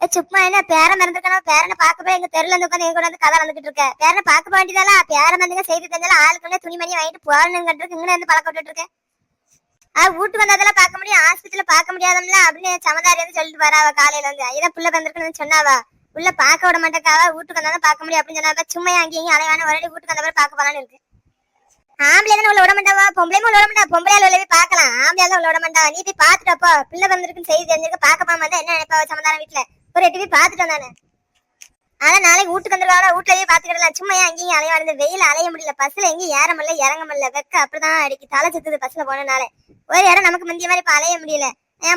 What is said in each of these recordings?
சும்மா என்ன பேரன் மறந்துருக்கணும், பேரனை பார்க்க போய் எங்க தெருல இருந்து உட்காந்து எங்க கூட வந்து கதை வந்துகிட்டு இருக்க. பேரனை பார்க்க போக வேண்டியதால பேரன் மறந்துங்க செய்தி தெரிஞ்சாலும் ஆளுக்குள்ள துணிமணி வாங்கிட்டு போறணுங்கிறது இங்கே இருந்து பழக்க விட்டுட்டு இருக்கேன். வீட்டுக்கு வந்ததெல்லாம் பார்க்க முடியும், ஹாஸ்பிட்டல பார்க்க முடியாதம்ல அப்படின்னு சமதாரி வந்து சொல்லிட்டு வராவ. காலையில வந்து இதான் புள்ள வந்திருக்குன்னு சொன்னாவா. உள்ள பார்க்க விட மாட்டேக்காவா, வீட்டுக்கு வந்தாலும் பார்க்க முடியும் அப்படின்னு சொன்னாவா. சும்மா அங்கேயும் அலைவான ஒரு வீட்டுக்கு வந்த மாதிரி பார்க்க போலான்னு இருக்கு. ஆம்பளையா உள்ள விட மாட்டாவா, பொம்பளையும் உள்ள விட மாட்டா. பொம்பளையால உள்ள போய் பார்க்கலாம், ஆம்பளையால உள்ள விட மாட்டாவா. நீ போய் பார்த்துட்டப்போ பிள்ளை வந்திருக்குன்னு செய்தி தெரிஞ்சிருக்க பார்க்க போகாம வந்தா என்ன நினைப்பாவா சமதான வீட்டுல ஒரு 8 போய் பார்த்துட்டு வந்தானே. ஆனா நாளைக்கு வீட்டுக்கு வந்துருவாங்க, வீட்டுல போய் பாத்துக்கிடலாம். சும்மா அங்கேயும் அலைவானது, வெயில அலைய முடியல, பஸ்ல எங்கேயும் ஏற முடியல இறங்க முடியல, வெக்க அப்படிதான் அடிக்கி தலை சுத்துது பஸ்ல போனனால. ஒரு இடம் நமக்கு முந்திய மாதிரி இப்ப அலைய முடியல.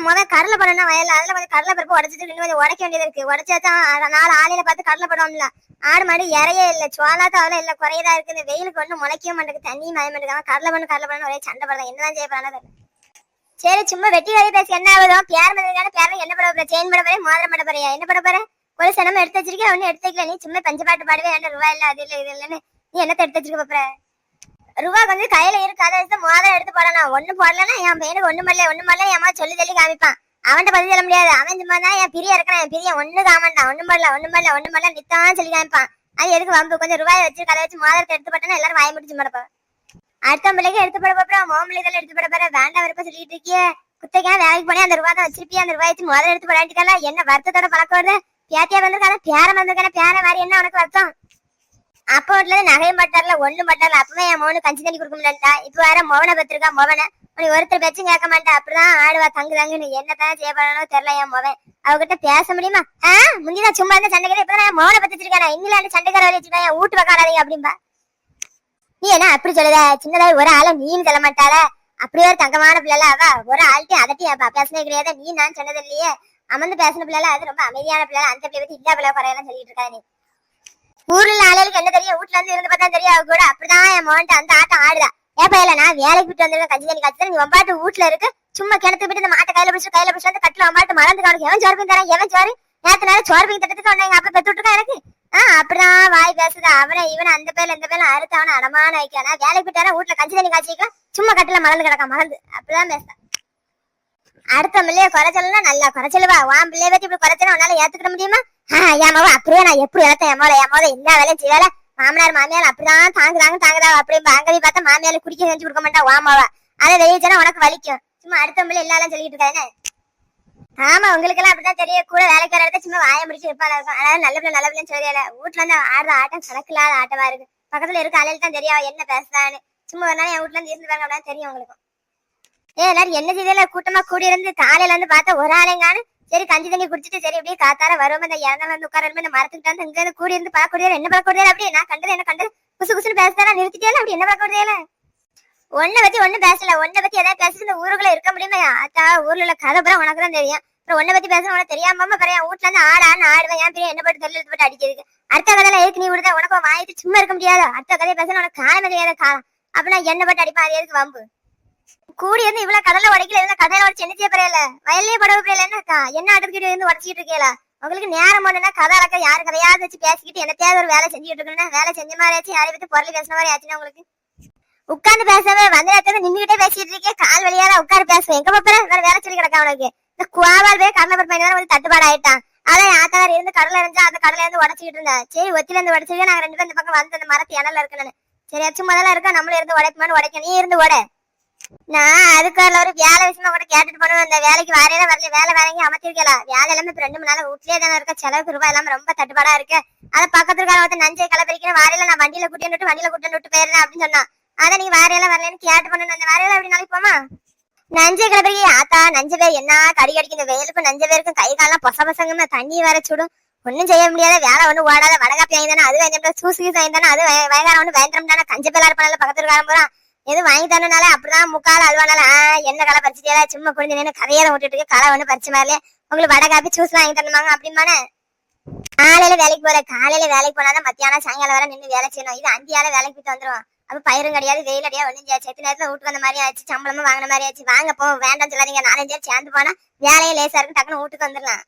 முதல் கடலை படம்னா வயல்ல அதுல கொஞ்சம் கடலை பருப்பு உடச்சிட்டு இன்னும் கொஞ்சம் உடைக்க வேண்டியது இருக்கு. உடச்சாதான் 4 ஆலையில பார்த்து கடலை படம்ல. ஆடு மாடு இறையே இல்ல, சோளாத்த அவ்வளோ இல்ல, குறையதா இருக்கு. இந்த வெயிலுக்கு ஒன்றும் முளைக்கவும் மாட்டேங்குது, தண்ணியும் மய மாட்டேங்க. கடலை பண்ணு ஒரே சண்டை படம், என்னதான் செய்ய போறானது. சரி சும்மா வெட்டி வழி பேசி என்ன ஆகுதும். பேர் மதிக்கான பேர என்ன பட போற, செயின் பட போற, மோதிரம் பட போறியா, என்ன பட போற? ஒரு சினமா எடுத்து வச்சிருக்கேன், ஒன்னும் எடுத்து வைக்கல. நீ சும்மா பஞ்சு பாட்டு பாடுவே, 2 ரூபாய் இல்ல அது இல்ல இது இல்லன்னு நீ என்னத்த எடுத்து வச்சிருக்க போற? ரூபா வந்து கையில இருக்கு, அதை வச்சு மோதிரம் எடுத்து போடலாம். ஒண்ணு போடலன்னா என் பையனுக்கு ஒண்ணு பண்ணல என் அம்மா சொல்லி காமிப்பான். அவன்கிட்ட பதில் சொல்ல முடியாது. அவன் சும்மா தான் என் பிரிய இருக்கிறான், என் பிரிய ஒண்ணு காமண்டான், ஒண்ணும் பண்ணல நித்தான் சொல்லி காமிப்பான். அது எதுக்கு வம்பு? கொஞ்சம் ரூபாய் வச்சு கதை வச்சு மோதிரத்தை எடுத்து போட்டோன்னா எல்லாரும் வாய் முடிச்சு மடப்பா. அடுத்த பிள்ளைக்கு எடுத்து போட போறோம், மோம்பிள்ளை இதெல்லாம் எடுத்து போட போற. வேண்டாம் விருப்பம் சொல்லிட்டு இருக்கியே, குத்தைக்கா வேலைக்கு போனே அந்த ரூபாய் தான் வச்சிருப்பியா, அந்த ரூபாய் வச்சு மோதிரம் எடுத்து போடாட்டிக்கல. என்ன வருத்தத்தோட பழக்கம் வருது? பேத்தியா வந்திருக்கான பேரம் வந்திருக்கான, பேர மாதிரி என்ன உனக்கு வருத்தம்? அப்ப வீட்டுல நகையும் பட்டார்ல ஒண்ணும் பட்டார்ல. அப்பவே என் மோனு கஞ்சி தண்ணி கொடுக்க முடியலா. இப்ப வேற மோவனை பத்திருக்கா. மோவனை உனக்கு ஒருத்தர் பேச்சும் கேட்க மாட்டேன், அப்படிதான் ஆடுவா தங்குன்னு. என்னத்தான் செய்யப்படணும் தெரியல. என் மோவன் அவகிட்ட பேச முடியுமா? முந்திதான் சும்மா இருந்த சண்டைக்கு இப்பதான் என் மோவனை பத்தி வச்சிருக்கேன். இங்கிலாந்து சண்டைக்கார வரை வச்சிருக்கேன், என் வீட்டு பக்காராதீங்க அப்படின்பா. நீ என்ன அப்படி சொல்லுத? சின்னதாக ஒரு ஆளை நீன்னு சொல்ல மாட்டாள, அப்படியே ஒரு தங்கமான பிள்ளைல அவ. ஒரு ஆள்கிட்ட அதட்டி பேசினே கிடையாது. நீ நான் சொன்னது இல்லையே, அமர்ந்து பேசின பிள்ளைல, அது ரொம்ப அமைதியான பிள்ளை. அந்த பிள்ளை பத்தி இல்லா பிள்ளை குறையெல்லாம் சொல்லிட்டு இருக்கா. நீ ஊர்ல ஆளுக்கு என்ன தெரியும்? வீட்டுல இருந்து இருந்து பார்த்தா தெரியும். அவ கூட அப்படிதான் என் மோன்ட்டு அந்த ஆட்டம் ஆடுதா. ஏப்பா இல்ல நான் வேலைக்கு விட்டு வந்துருக்கேன், கஞ்சி தண்ணி காய்ச்சி நீ வம்பாட்டு வீட்டுல இருக்கு. சும்மா கிணத்து விட்டு இந்த மாட்டை கையில பிடிச்சு வந்து கட்டில வம்பாட்டு மறந்து காணும். எவன் சோறு தரேன், எவன் சோறு நேற்று நேரம் சோறு பீங்க தட்டுக்கு வந்தா எங்க அப்பா பெத்து விட்டுருக்கா எனக்கு. அப்படிதான் வாய் பேசுதா. அவனை இவனை அந்த பேர்ல இந்த பேர்ல அறுத்து அவனை அடமான வைக்கானா. வேலைக்கு விட்டாரா வீட்டுல கஞ்சி தண்ணி காய்ச்சிக்கலாம், சும்மா கட்டில மறந்து கிடக்கா மறந்து. அப்படிதான் பேசுதான். அடுத்த பிள்ளைய குறைச்சலாம், நல்லா குறைச்சலுவா. வான் பிள்ளைய பத்தி இப்படி குறைச்சா உன்னால ஏத்துக்கிட முடியுமா? ஏமாவா அப்படியே நான் எப்படி இழத்தேன் என் எல்லா வேலையும் செய்யல. மாமனார் மாமியார் அப்படிதான் தாங்குதா. அப்படி அங்கவி பார்த்தா மாமியார் குடிக்க செஞ்சு கொடுக்க மாட்டா. வாமாவா அதை வெளியிச்சா உனக்கு வலிக்கும். சும்மா அடுத்த பிள்ளை எல்லாரும் சொல்லிட்டு இருக்கானே. ஆமா உங்களுக்கு எல்லாம் அப்படிதான் தெரியும். கூட வேலைக்கு வர இடத்த சும்மா வாய முடிச்சு இருப்பாங்க. அதாவது நல்ல பிள்ளைன்னு சொல்லல. வீட்டுல இருந்து ஆடுற ஆட்டம் கணக்கில்லாத ஆட்டமா இருக்கு. பக்கத்துல இருக்க அலையில தான் தெரியும் என்ன பேசுறான்னு. சும்மா ஒரு நாள் என் வீட்டுல இருந்து இருந்துருவாங்க அப்படின்னு தெரியும் உங்களுக்கு. எல்லாரும் என்ன செய்யல, கூட்டமா கூடி இருந்து காலையில இருந்து பார்த்தா ஒரு ஆளைங்கானு. சரி கஞ்சி தண்ணி குடிச்சிட்டு சரி அப்படியே காத்தால வருவோம். இந்த இறந்தால வந்து உட்கார இந்த மரத்துக்கிட்ட வந்து இங்க இருந்து கூடி இருந்து பார்க்கக்கூடியது என்ன பார்க்கக்கூடியது அப்படி நான் கண்டது குசு குசுன்னு பேசுறா நிறுத்திட்டே அப்படி என்ன பார்க்கக்கூடியல. ஒன்ன பத்தி ஒண்ணும் பேசல, ஒன்ன பத்தி எதாவது பேசி இந்த ஊருக்குள்ள இருக்க முடியுமா? அத்தா ஊர்ல உள்ள கதை பூரா உனக்கு தான் தெரியும். அப்புறம் ஒன்ன பத்தி பேச உனக்கு தெரியாம பறையா வீட்டுல இருந்து ஆடுவேன். என் பெரிய என்ன போட்டு தெரியல போட்டு அடிக்கிறதுக்கு. அடுத்த கதையில எதுக்கு நீ விடுத? உனக்கு வாங்கிட்டு சும்மா இருக்க முடியாது. அடுத்த கதையை பேச உனக்கு காலமே தெரியாத காலம். அப்படின்னா என்ன போட்டு அடிப்பா, அது எதுக்கு வம்பு? கூடி இருந்து இவ்வளவு கடலை உடைக்கல, இவ்வளவு கதையில உடச்சு என்ன செய்ய போறேல? வயல்லே படவு போறல என்னக்கா? என்ன அடுத்துக்கிட்டு இருந்து உடச்சிட்டு இருக்கீங்களா? உங்களுக்கு நேரம் ஒண்ணுன்னா கதை அளக்க யாரு கதையாவது வச்சு பேசிக்கிட்டு என்னத்தையாவது ஒரு வேலை செஞ்சுட்டு இருக்கணும்னா வேலை செஞ்ச மாதிரி ஆச்சு. யாரை பத்தி பொருள் பேசின மாதிரி ஆச்சுன்னா உங்களுக்கு உட்கார்ந்து பேசவே வந்து நேரத்துல நின்றுகிட்டே பேசிட்டு இருக்கே. கால் வழியால உட்காந்து பேசுவேன். எங்க பாப்பற வேற வேலை சொல்லி கிடக்கா உனக்கு. இந்த குவாவால் போய் கடலை பருப்பு வந்து தட்டுப்பாடு ஆயிட்டான். அதான் ஆத்தார் இருந்து கடலை இருந்தா அந்த கடலை இருந்து உடச்சிக்கிட்டு இருந்தா. சரி ஒத்தில இருந்து உடச்சிருக்கேன். நாங்க 2 பேரும் இந்த பக்கம் வந்து அந்த மரத்து இணல இருக்கணும்னு. சரி சும்மா தான் இருக்கா, நம்மளும் இருந்து உடைக்குமான்னு உடைக்க. நீ இருந்து உட. நான் அதுக்காக ஒரு வேலை விஷயமா கூட கேட்டுட்டு போனோம். அந்த வேலைக்கு வாரையில வரல, வேலை வேலைங்க அமர்த்திருக்கலாம். வேலை எல்லாமே இப்ப 2 மணி நேரம் வீட்லயே தானே இருக்க. செலவுக்கு ரூபாய் எல்லாமே ரொம்ப தட்டுப்பாடா இருக்கு. அதை பக்கத்துல வந்து நஞ்சை கலப்பறிக்கணும். வாரையில நான் வண்டியில கூட்டிட்டு போயிருந்தேன் அப்படின்னு சொன்னான். அதை நீங்க வாரையில வரலன்னு கேட்டு பண்ணணும். அந்த வாரையில அப்படி நாளைக்கு போமா நஞ்சை கிளப்பறிக்க. ஆத்தா நஞ்சு பேர் என்ன கடி கடிக்கும். இந்த வெயிலுக்கும் நஞ்சு பேருக்கும் கை காலம் பொசபசங்க தண்ணி வர சுடும். ஒன்னும் செய்ய முடியாத வேலை ஒண்ணு ஓடாத. வடகாப்பி வாங்கிதானே அது வாங்கி சூசி வாங்கிதானே அது வயகாரம் ஒண்ணு பயங்கரம் தானே. கஞ்ச பேலா இருப்பான பக்கத்துல இருக்காரம் போறான். எதுவும் வாங்கி தரனால அப்படிதான் முக்கால அல்வானால என்ன களை பறிச்சுட்டியா சும்மா குடிஞ்சு கதையை விட்டுட்டு களை ஒண்ணு பறிச்ச மாதிரிலே உங்களுக்கு வடகாப்பி சூஸ் வாங்கி தரணுமாங்க அப்படிமானே. காலையில வேலைக்கு போற, காலையில வேலைக்கு போனாதான் மத்தியானம் சாயங்காலம் வர நின்று வேலை செய்யணும். இது அந்தியால வேலைக்கு போயிட்டு வந்துருவோம். அப்ப பயிரும் கிடையாது, வெயில் அடியா ஒன்னும் செத்து நேரத்துல வீட்டு வந்த மாதிரி ஆச்சு, சம்பளமும் வாங்கின மாதிரி ஆச்சு. வாங்க போ வேண்டாம் சொல்லாதீங்க. 4-5 பேர் சேர்ந்து போனா வேலையே லேசா இருக்கு, டக்குன்னு வீட்டுக்கு வந்துடலாம்.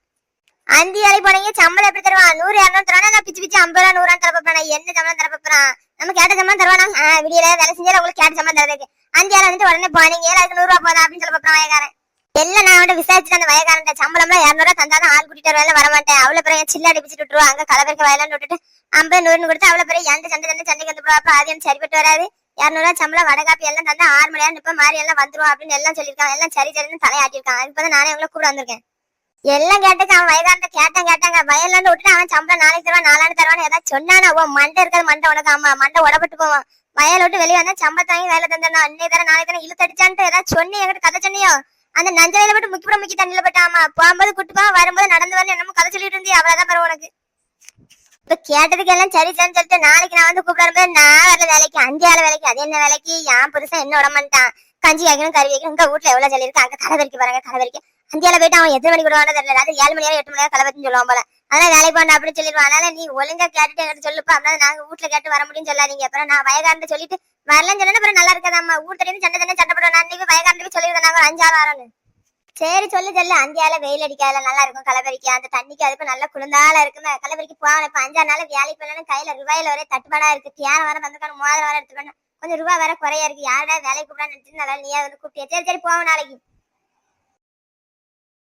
அந்தி வேலைக்கு போனீங்க சம்பளம் எப்படி தருவான்? 100-200 தருவானா? நான் பிச்சு 50 ரூபா 100 தரப்போறான். என்ன சம்பளம் தரப்போறான்? நம்ம கேட்ட சம்பளம் தருவானா? விடியல வேலை செஞ்சாலும் உங்களுக்கு கேட்ட சம்பளம் தரதுக்கு. அந்தியால வந்துட்டு உடனே போனீங்க 7 100 ரூபா போதா அப்படின்னு சொல்ல போறான் வயக்காரன். எல்லாம் நான் அவன்கிட்ட விசாரிச்சுட்டு அந்த வயக்காரன் சம்பளம்லாம் 200 தந்தாதான் ஆள் கூட்டிட்டு வர மாட்டேன். அவ்வளவு பிறகு சில்ல அடிப்பிச்சுட்டு விட்டுருவா. அங்க கலவரிக்க வயலான்னு விட்டுட்டு 50 100 கொடுத்து அவ்வளவு பிறகு எந்த சண்டைக்கு வந்து போவா. அப்புறம் அது எனக்கு சரிப்பட்டு வராது. 200 சம்பளம் வடகாப்பி எல்லாம் தந்தா 6 மணி நேரம் நிப்ப மாறி எல்லாம் வந்துரும் அப்படின்னு எல்லாம் சொல்லியிருக்கான். எல்லாம் சரின்னு தலையாட்டிருக்கான். அதுக்கு நானே உங்களை கூட வந்திருக்கேன். எல்லாம் கேட்டுக்கு அவன் வயதாண்ட கேட்டாங்க வயல்ல இருந்து விட்டுட்டு அவன் சம்பளம் நாளைக்கு தருவான் நாளாண்டு தருவான்னு ஏதாவது சொன்னானா ஓ மண்டை இருக்கிறது மண்டை உனக்கு ஆமா மண்டை உடப்பட்டு போவான். வயல் விட்டு வெளியே வந்தா சம்பளத்தை வாங்கி வேலை தந்தா அன்னை தர நாளைக்கு தர இழுத்தடிச்சான்ட்டு ஏதாவது சொன்னி என்கிட்ட கதை சொன்னியோ. அந்த நஞ்சலையில போட்டு முக்கி தண்ணியில போட்டு ஆமா போகும்போது குட்டுப்பா வரும்போது நடந்து வரல என்னமோ கதை சொல்லிட்டு இருந்தீ அவ்வளவுதான் பரவ உனக்கு. இப்ப கேட்டதுக்கு எல்லாம் சரின்னு சொல்லிட்டு நாளைக்கு நான் வந்து கூப்பிடும்போது நான் வரல வேலைக்கு 5 ஆள வேலைக்கு. அது என்ன வேலைக்கு என் புருஷன் என்ன விட மாட்டான். கஞ்சி வைக்கணும் கறி வைக்கணும். உங்க வீட்டுல எவ்வளவு சொல்லியிருக்கு அங்க கலவரிக்கு பாருங்க கலவரிக்கு 5 ஆள போயிட்டு அவன் எத்தனை மணிக்கு விடுவானு தெரியல. அது 7 மணி நேரம் 8 மணி நேரம் கலவரின்னு சொல்லுவான் போல. அதனால வேலைக்கு போன அப்படின்னு சொல்லிடுவான். அதனால நீ ஒழுங்கா கேட்டுட்டு என்கிட்ட சொல்லுப்பா. அப்படின்னா நாங்க வீட்டுல கேட்டு வர முடியும்னு சொல்லாதீங்க. அப்புறம் நான் வயகாரன் சொல்லிட்டு வரலன்னு சொன்னா அப்புறம் நல்லா இருக்காதாம்மா. வீட்டுல சண்டை போடுவோம். நான் வயகாரன் சொல்லியிருக்கேன் நாங்க 5 ஆள் வரோன்னு. சரி சொல்லு 5 ஆள வெயில் அடிக்காத நல்லா இருக்கும் கலவரிக்கு. அந்த தண்ணிக்கு அதுக்கும் நல்ல குளிர்ந்தால இருக்குமே கலவரிக்கு போவான். இப்ப 5 நாள் வேலைக்கு போனாலும் கையில ரூபாயில ஒரே தட்டுப்பாடா இருக்கு. தியானம் வர வந்திருக்கான 3000 வர எடுத்துக்கணும். கொஞ்சம் ரூபாய் வேற குறையா இருக்கு. யாரா வேலைக்கு கூப்பிடான்னு நினைச்சு நல்லா நீயா வந்து கூப்பிட்டியா. சரி போவோம் நாளைக்கு.